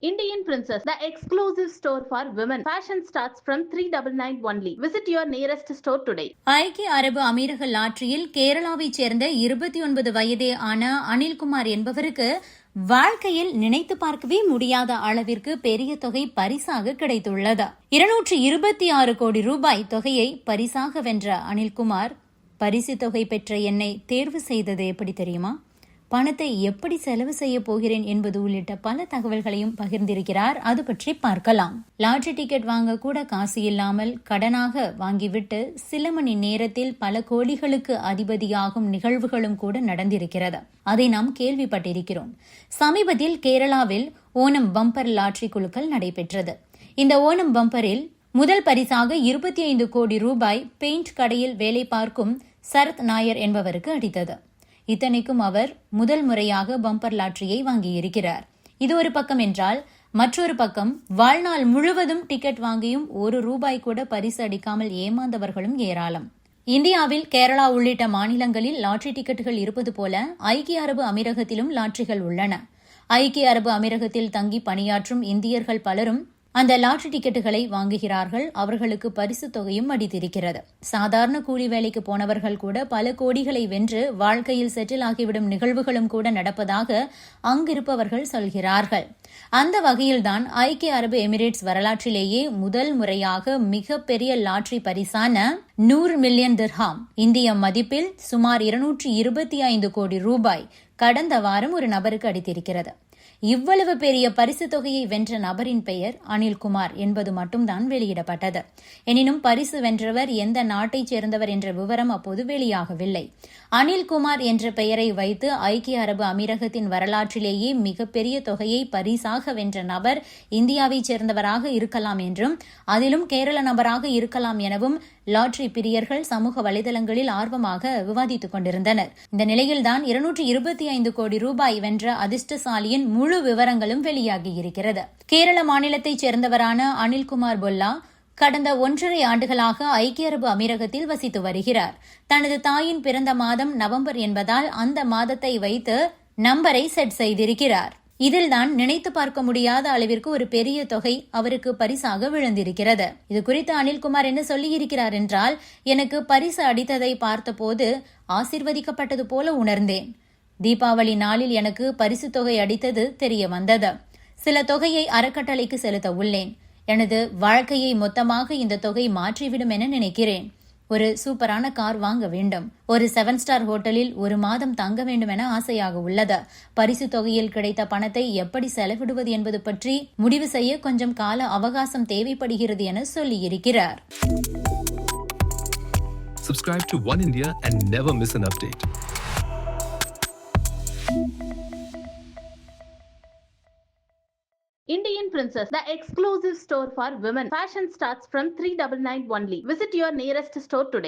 Indian Princess, the exclusive store for women. Fashion starts from 399 only. Visit your nearest store today. ஐக்கிய அரபு அமீரக லாட்டரியில் கேரளாவைச் சேர்ந்த 29 வயதே ஆன அனில்குமார் என்பவருக்கு வாழ்க்கையில் நினைத்து பார்க்கவே முடியாத அளவிற்கு பெரிய தொகை பரிசாக கிடைத்துள்ளது. 226 கோடி ரூபாய் தொகையை பரிசாக வென்ற அனில்குமார் பரிசு தொகை பெற்ற என்னை தேர்வு செய்தது எப்படி தெரியுமா? பணத்தை எப்படி செலவு செய்ய போகிறேன் என்பது உள்ளிட்ட பல தகவல்களையும் பகிர்ந்திருக்கிறார். அது பற்றி பார்க்கலாம். லாட்டரி டிக்கெட் வாங்க கூட காசு இல்லாமல் கடனாக வாங்கிவிட்டு சில மணி நேரத்தில் பல கோடிகளுக்கு அதிபதியாகும் நிகழ்வுகளும் கூட நடந்திருக்கிறது. அதை நாம் கேள்விப்பட்டிருக்கிறோம். சமீபத்தில் கேரளாவில் ஓணம் பம்பர் லாட்டரி குழுக்கள் நடைபெற்றது. இந்த ஓணம் பம்பரில் முதல் பரிசாக 25 கோடி ரூபாய் பெயிண்ட் கடையில் வேலை பார்க்கும் சரத் நாயர் என்பவருக்கு அடித்தது. இத்தனைக்கும் அவர் முதல் முறையாக பம்பர் லாட்டரியை வாங்கியிருக்கிறார். இது ஒரு பக்கம் என்றால், மற்றொரு பக்கம் வாழ்நாள் முழுவதும் டிக்கெட் வாங்கியும் ₹1 கூட பரிசு அடிக்காமல் ஏமாந்தவர்களும் ஏராளம். இந்தியாவில் கேரளா உள்ளிட்ட மாநிலங்களில் லாட்டரி டிக்கெட்டுகள் இருப்பது போல ஐக்கிய அரபு அமீரகத்திலும் லாட்டரிகள் உள்ளன. ஐக்கிய அரபு அமீரகத்தில் தங்கி பணியாற்றும் இந்தியர்கள் பலரும் அந்த லாட்டரி டிக்கெட்டுகளை வாங்குகிறார்கள். அவர்களுக்கு பரிசு தொகையும் அடித்திருக்கிறது. சாதாரண கூலி வேலைக்கு போனவர்கள் கூட பல கோடிகளை வென்று வாழ்க்கையில் செட்டில் ஆகிவிடும் நிகழ்வுகளும் கூட நடப்பதாக அங்கிருப்பவர்கள் சொல்கிறார்கள். அந்த வகையில்தான் ஐக்கிய அரபு எமிரேட்ஸ் வரலாற்றிலேயே முதல் முறையாக மிகப்பெரிய லாட்டரி பரிசான 100 மில்லியன் திர்ஹாம், இந்திய மதிப்பில் சுமார் 225 கோடி ரூபாய் கடந்த வாரம் ஒரு நபருக்கு அடித்திருக்கிறது. இவ்வளவு பெரிய பரிசு தொகையை வென்ற நபரின் பெயர் அனில்குமார் என்பது மட்டும்தான் வெளியிடப்பட்டது. எனினும் பரிசு வென்றவர் எந்த நாட்டைச் சேர்ந்தவர் என்ற விவரம் அப்போது வெளியாகவில்லை. அனில்குமார் என்ற பெயரை வைத்து ஐக்கிய அரபு அமீரகத்தின் வரலாற்றிலேயே மிகப்பெரிய தொகையை பரிசாக வென்ற நபர் இந்தியாவைச் சேர்ந்தவராக இருக்கலாம் என்றும், அதிலும் கேரள நபராக இருக்கலாம் எனவும் லாட்டரி பிரியர்கள் சமூக வலைதளங்களில் ஆர்வமாக விவாதித்துக் கொண்டிருந்தனர். இந்த நிலையில்தான் 225 கோடி ரூபாய் வென்ற அதிர்ஷ்டசாலியின் முழு விவரங்களும் வெளியாகியிருக்கிறது. கேரள மாநிலத்தைச் சேர்ந்தவரான அனில்குமார் பொல்லா கடந்த 1.5 ஆண்டுகளாக ஐக்கிய அரபு அமீரகத்தில் வசித்து வருகிறார். தனது தாயின் பிறந்த மாதம் நவம்பர் என்பதால் அந்த மாதத்தை வைத்து நம்பரை செட் செய்திருக்கிறார். இதில்தான் நினைத்து பார்க்க முடியாத அளவிற்கு ஒரு பெரிய தொகை அவருக்கு பரிசாக விழுந்திருக்கிறது. இது குறித்து அனில்குமார் என்ன சொல்லியிருக்கிறார் என்றால், எனக்கு பரிசு அடித்ததை பார்த்தபோது ஆசிர்வதிக்கப்பட்டது போல உணர்ந்தேன். தீபாவளி நாளில் எனக்கு பரிசு தொகை அடித்தது தெரிய வந்தது. சில தொகையை அறக்கட்டளைக்கு செலுத்த உள்ளேன். எனது வாழ்க்கையை மொத்தமாக இந்த தொகை மாற்றிவிடும் என நினைக்கிறேன். ஒரு சூப்பரான கார் வாங்க வேண்டும். ஒரு 7 ஸ்டார் ஹோட்டலில் ஒரு மாதம் தங்க வேண்டும் என ஆசையாக உள்ளது. பரிசு தொகையில் கிடைத்த பணத்தை எப்படி செலவிடுவது என்பது பற்றி முடிவு செய்ய கொஞ்சம் கால அவகாசம் தேவைப்படுகிறது என சொல்லியிருக்கிறார். Subscribe to One India and never miss an update. Indian Princess, the exclusive store for women. Fashion starts from 399 only. Visit your nearest store today.